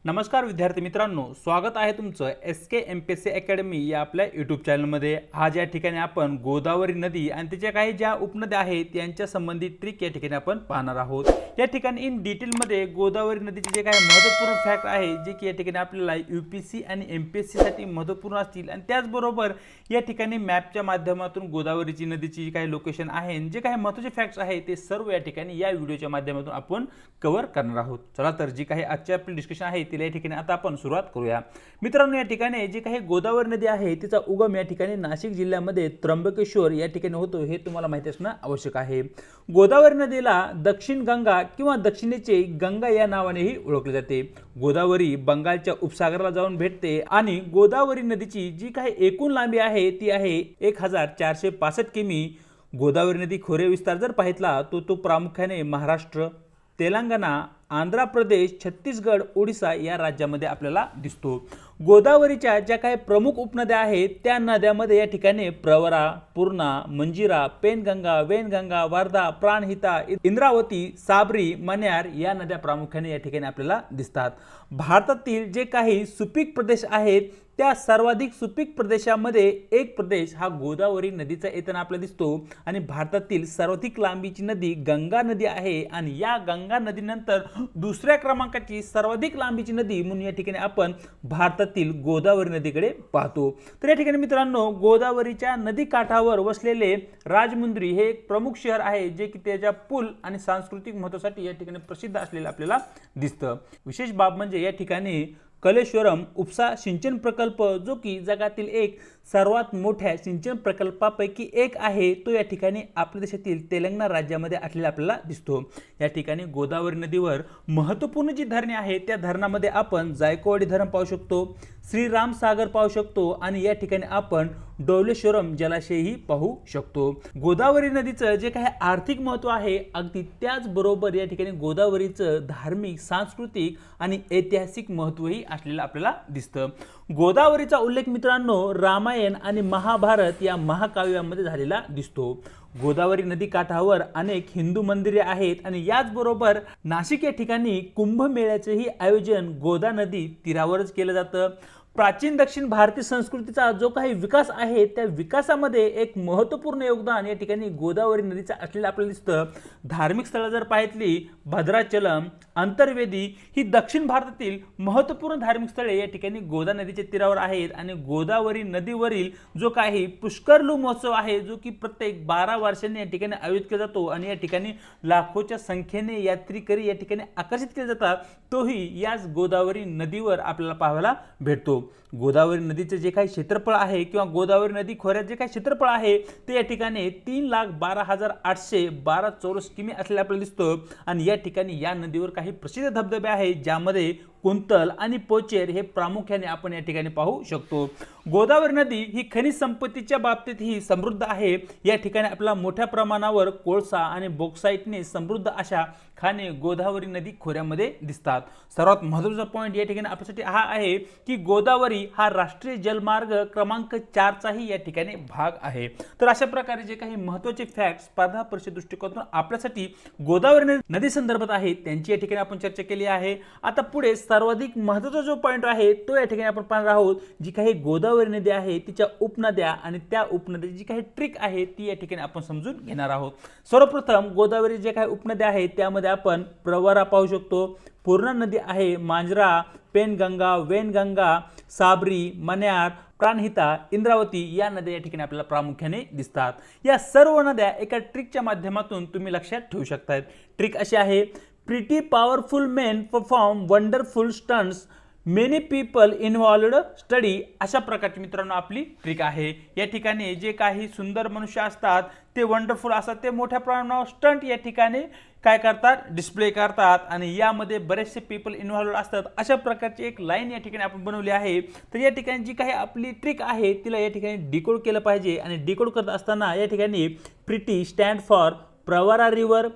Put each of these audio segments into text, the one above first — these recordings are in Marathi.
नमस्कार विद्यार्थी मित्रांनो, स्वागत आहे तुमचं SK MPSC अकॅडमी या आपल्या YouTube चॅनलमध्ये। आज या ठिकाणी आपण गोदावरी नदी आणि त्याच्या काही ज्या उपनद्या आहेत यांच्या संबंधित ट्रिक या ठिकाणी आपण पाहणार आहोत। या ठिकाणी इन डिटेल मध्ये गोदावरी नदीचे जे काही महत्त्वपूर्ण फॅक्ट आहे जे की या ठिकाणी आपल्याला UPSC आणि MPSC साठी महत्त्वपूर्ण असतील आणि त्याचबरोबर या ठिकाणी मॅपच्या माध्यमातून गोदावरीची नदीची काही लोकेशन आहे जे काही महत्त्वाचे फॅक्ट्स आहेत ते सर्व या ठिकाणी या व्हिडिओच्या माध्यमातून आपण कव्हर करणार आहोत। चला तर जी काही आजची आपली डिस्कशन आहे या ठिकाणी आता आपण सुरुवात करूया। मित्रांनो, या ठिकाणी जी काही गोदावरी नदी आहे तिचा उगम या ठिकाणी नाशिक जिल्ह्यामध्ये त्र्यंबकेश्वर या ठिकाणी होतो हे तुम्हाला माहिती असणे आवश्यक आहे। गोदावरी नदीला दक्षिण गंगा किंवा दक्षिणेचे गंगा या नावानेही ओळखले जाते। गोदावरी बंगालच्या उपसागराला जाऊन भेटते आणि गोदावरी नदीची जी काही एकूण लांबी आहे ती आहे 1465 किमी। गोदावरी नदी खोरे विस्तार जर पाहितला तो प्रामुख्याने महाराष्ट्र, तेलंगणा, आंध्र प्रदेश, छत्तीसगड, ओडिशा या राज्यामध्ये आपल्याला दिसतो। गोदावरीच्या ज्या काही प्रमुख उपनद्या आहेत त्या नद्यांमध्ये या ठिकाणी प्रवरा, पूर्णा, मंजिरा, पेनगंगा, वेनगंगा, वर्धा, प्राणहिता, इंद्रावती, साबरी, मन्यार या नद्या प्रामुख्याने या ठिकाणी आपल्याला दिसतात। भारतातील जे काही सुपीक प्रदेश आहेत त्या सर्वाधिक सुपीक प्रदेशामध्ये एक प्रदेश हा गोदावरी नदीचा येताना आपल्याला दिसतो आणि भारतातील सर्वाधिक लांबीची नदी गंगा नदी आहे आणि या गंगा नदीनंतर दुसऱ्या क्रमांकाची सर्वाधिक लांबीची नदी म्हणून या ठिकाणी आपण भारतातील गोदावरी नदीकडे पाहतो। तर या ठिकाणी मित्रांनो, गोदावरीच्या नदी काठावर वसलेले राजमुंद्री हे एक प्रमुख शहर आहे जे की त्याच्या पूल आणि सांस्कृतिक महत्त्वासाठी या ठिकाणी प्रसिद्ध असलेले आपल्याला दिसतं। विशेष बाब म्हणजे या ठिकाणी कलेश्वरम उपसा सिंचन प्रकल्प जो की जगातील एक सर्वात मोठ्या सिंचन प्रकल्पापैकी एक आहे तो या ठिकाणी आपल्या देशातील तेलंगणा राज्यामध्ये असलेला आपल्याला दिसतो। या ठिकाणी गोदावरी नदीवर महत्त्वपूर्ण जी धरणे आहेत त्या धरणामध्ये आपण जायकवाडी धरण पाहू शकतो, श्रीराम सागर पाहू शकतो आणि या ठिकाणी आपण डोलेश्वरम जलाशयही पाहू शकतो। गोदावरी नदीचं जे काही आर्थिक महत्त्व आहे अगदी त्याचबरोबर या ठिकाणी गोदावरीचं धार्मिक, सांस्कृतिक आणि ऐतिहासिक महत्त्वही असलेलं आपल्याला दिसतं। गोदावरीचा उल्लेख मित्रांनो रामायण आणि महाभारत या महाकाव्यामध्ये झालेला दिसतो। गोदावरी नदी काठावर अनेक हिंदू मंदिरे आहेत आणि याचबरोबर नाशिक या ठिकाणी कुंभमेळ्याचेही आयोजन गोदा नदी तीरावरच केलं जातं। प्राचीन दक्षिण भारतीय संस्कृतीचा जो काही विकास आहे त्या विकासामध्ये एक महत्त्वपूर्ण योगदान या ठिकाणी गोदावरी नदीचं असलेलं आपल्याला दिसतं। धार्मिक स्थळं जर पाहितली भद्राचलम, अंतर्वेदी ही दक्षिण भारतातील महत्त्वपूर्ण धार्मिक स्थळे या ठिकाणी गोदा नदीच्या तीरावर आहेत आणि गोदावरी नदीवरील जो काही पुष्करलू महोत्सव आहे जो की प्रत्येक 12 वर्षांनी या ठिकाणी आयोजित केला जातो आणि या ठिकाणी लाखोच्या संख्येने यात्रेकरी या ठिकाणी आकर्षित केले जातात तोही याच गोदावरी नदीवर आपल्याला पाहायला भेटतो। गोदावरी नदीचे जे काही क्षेत्रफळ आहे किंवा गोदावरी नदी खोऱ्यात जे काही क्षेत्रफळ आहे ते या ठिकाणी 3,12,812 चौरस किमी असलेले आपल्याला दिसतं आणि या ठिकाणी या नदीवर काही प्रसिद्ध धबधबे आहेत ज्यामध्ये कुंतल आणि पोचेर हे प्रामुख्याने आपण या ठिकाणी पाहू शकतो। गोदावरी नदी ही खनिज संपत्तीच्या बाबतीत ही समृद्ध आहे। या ठिकाणी आपल्याला मोठ्या प्रमाणावर कोळसा आणि बॉक्साईटने समृद्ध अशा खाणे गोदावरी नदी खोऱ्यामध्ये दिसतात। सर्वात महत्त्वाचा पॉइंट या ठिकाणी आपल्यासाठी हा आहे की गोदावरी हा राष्ट्रीय जलमार्ग क्रमांक 4 चाही या ठिकाणी भाग आहे। तर अशा प्रकारे जे काही महत्त्वाचे फॅक्ट स्पर्धा परीक्षा दृष्टिकोनातून आपल्यासाठी गोदावरी नदी संदर्भात आहेत त्यांची या ठिकाणी आपण चर्चा केली आहे। आता पुढे सर्वाधिक महत्त्वाचा जो पॉइंट आहे तो या ठिकाणी आपण पाहणार आहोत। जी काही गोदावरी नदी आहे तिच्या उपनद्या आणि त्या उपनद्याची जी काही ट्रिक आहे ती या ठिकाणी आपण समजून घेणार आहोत। सर्वप्रथम गोदावरी जे काही उपनद्या आहेत त्यामध्ये आपण प्रवरा पाहू शकतो, पूर्णा नदी आहे, मांजरा, पेनगंगा, वेनगंगा, साबरी, मन्यार, प्राणहिता, इंद्रावती या नद्या या ठिकाणी आपल्याला प्रामुख्याने दिसतात। या सर्व नद्या एका ट्रिकच्या माध्यमातून तुम्ही लक्षात ठेवू शकता। ट्रिक अशी आहे, pretty powerful main perform wonderful stunts, many people involved study अशा प्रकारची मित्रांनो आपली ट्रिक आहे। या ठिकाणी जे काही सुंदर मनुष्य असतात ते वंडरफुल असतात, ते मोठ्या प्रमाणावर स्टंट या ठिकाणी काय करतात, डिस्प्ले करतात आणि यामध्ये बरेचसे पीपल इन्व्हॉल्वड असतात अशा प्रकारची एक लाईन या ठिकाणी आपण बनवली आहे। तर या ठिकाणी जी काही आपली ट्रिक आहे तिला या ठिकाणी डिकोड केलं पाहिजे आणि डिकोड करत असताना या ठिकाणी pretty stand for Pravara river,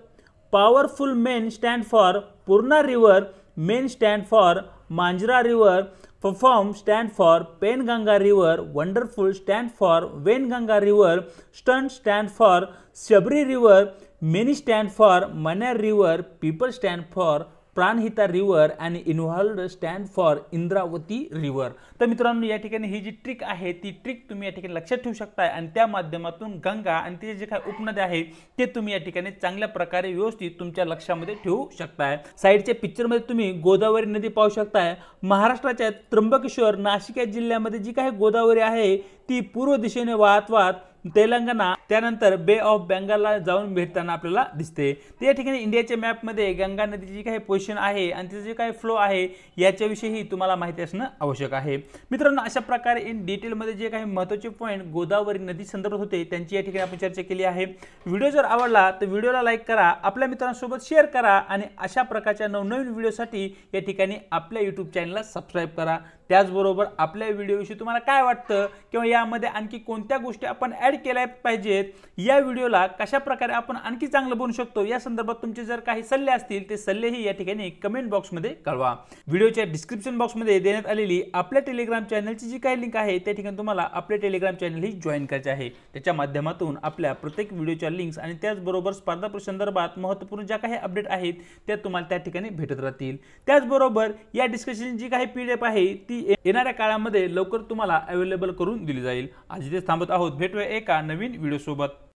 powerful men stand for Purna river, men stand for Manjara river, perform stand for Penganga river, wonderful stand for Wainganga river, stunt stand for Shabari river, many stand for Manyar river, people stand for Pranhita river and involved stand for Indravati river. तर मित्रांनो या ठिकाणी ही जी ट्रिक आहे ती ट्रिक तुम्ही या ठिकाणी लक्षात ठेवू शकताय आणि त्या माध्यमातून गंगा आणि तिचे जे काही उपनद्या आहेत ते तुम्ही या ठिकाणी चांगल्या प्रकारे व्यवस्थित तुमच्या लक्षामध्ये ठेवू शकताय। साइडच्या पिक्चर मध्ये तुम्ही गोदावरी नदी पाहू शकताय। महाराष्ट्राच्या त्र्यंबकेश्वर नाशिक या जिल्ह्यामध्ये जी काही गोदावरी आहे ती पूर्व दिशेने वाहत वाहत तेलंगणा त्यानंतर बे ऑफ बेंगालला जाऊन भेटताना आपल्याला दिसते। त्या ठिकाणी इंडियाच्या मॅप मध्ये गंगा नदीची काही पोझिशन आहे आणि तिचे जे काही फ्लो आहे याच्याविषयी तुम्हाला माहिती असणं आवश्यक आहे। मित्रांनो अशा प्रकारे इन डिटेल मध्ये जे काही महत्त्वाचे पॉइंट गोदावरी नदी संदर्भात होते त्यांची या ठिकाणी आपण चर्चा केली आहे। व्हिडिओ जर आवडला तर व्हिडिओला लाईक करा, आपल्या मित्रांसोबत शेअर करा आणि अशा प्रकारच्या नवनवीन व्हिडिओसाठी या ठिकाणी आपल्या YouTube चॅनलला सबस्क्राइब करा। त्याचबरोबर आपल्या व्हिडिओविषयी तुम्हाला काय वाटतं किंवा यामध्ये आणखी कोणत्या गोष्टी आपण ॲड केल्या पाहिजेत, या व्हिडिओला कशा प्रकारे आपण आणखी चांगलं बनवू शकतो या संदर्भात तुमचे जर काही सल्ले असतील ते सल्लेही या ठिकाणी कमेंट बॉक्समध्ये कळवा। व्हिडिओच्या डिस्क्रिप्शन बॉक्समध्ये देण्यात आलेली आपल्या टेलिग्राम चॅनलची जी काही लिंक आहे त्या ठिकाणी तुम्हाला आपले टेलिग्राम चॅनल ही जॉईन करायचे आहे। त्याच्या माध्यमातून आपल्या प्रत्येक व्हिडिओच्या लिंक्स आणि त्याचबरोबर स्पर्धा परीक्षा संदर्भात महत्त्वपूर्ण ज्या काही अपडेट आहेत त्या तुम्हाला त्या ठिकाणी भेटत राहतील। त्याचबरोबर या डिस्कशन जी काही PDF आहे ती येणाऱ्या काळामध्ये लवकर तुम्हाला अवेलेबल करून दिली जाईल। आज इथे थांबत आहोत, भेटूया एका नवीन व्हिडिओ सोबत।